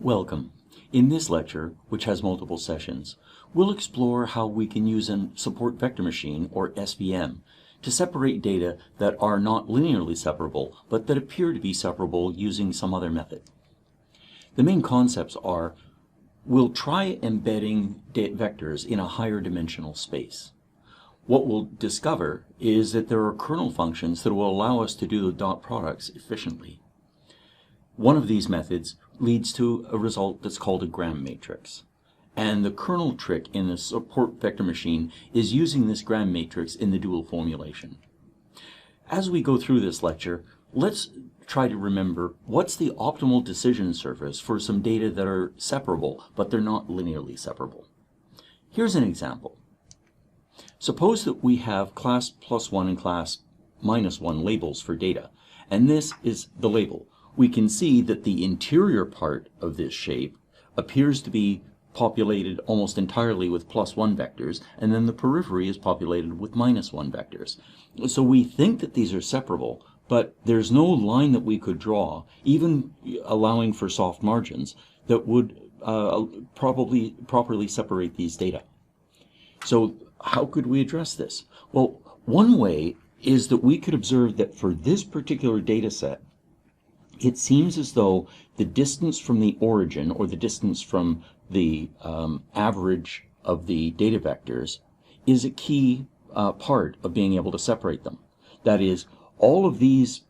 Welcome. In this lecture, which has multiple sessions, we'll explore how we can use a support vector machine, or SVM, to separate data that are not linearly separable, but that appear to be separable using some other method. The main concepts are, we'll try embedding vectors in a higher dimensional space. What we'll discover is that there are kernel functions that will allow us to do the dot products efficiently. One of these methods leads to a result that's called a gram matrix. And the kernel trick in the support vector machine is using this gram matrix in the dual formulation. As we go through this lecture, let's try to remember what's the optimal decision surface for some data that are separable, but they're not linearly separable. Here's an example. Suppose that we have class +1 and class -1 labels for data, and this is the label. We can see that the interior part of this shape appears to be populated almost entirely with +1 vectors, and then the periphery is populated with -1 vectors. So we think that these are separable, but there's no line that we could draw, even allowing for soft margins, that would properly separate these data. So how could we address this? Well, one way is that we could observe that for this particular data set, it seems as though the distance from the origin, or the distance from the average of the data vectors, is a key part of being able to separate them. That is, all of these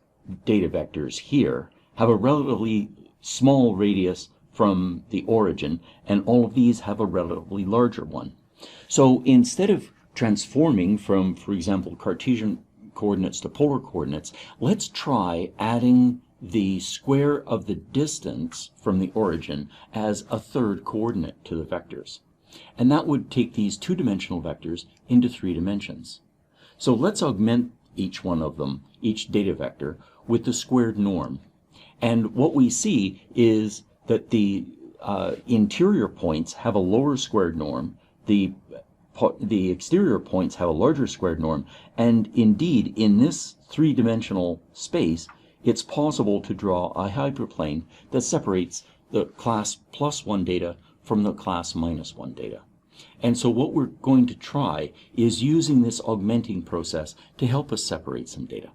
data vectors here have a relatively small radius from the origin, and all of these have a relatively larger one. So instead of transforming from, for example, Cartesian coordinates to polar coordinates, let's try adding the square of the distance from the origin as a third coordinate to the vectors. And that would take these two-dimensional vectors into 3 dimensions. So let's augment each one of them, each data vector, with the squared norm. And what we see is that the interior points have a lower squared norm, the exterior points have a larger squared norm, and indeed in this 3-dimensional space it's possible to draw a hyperplane that separates the class +1 data from the class -1 data. And so what we're going to try is using this augmenting process to help us separate some data.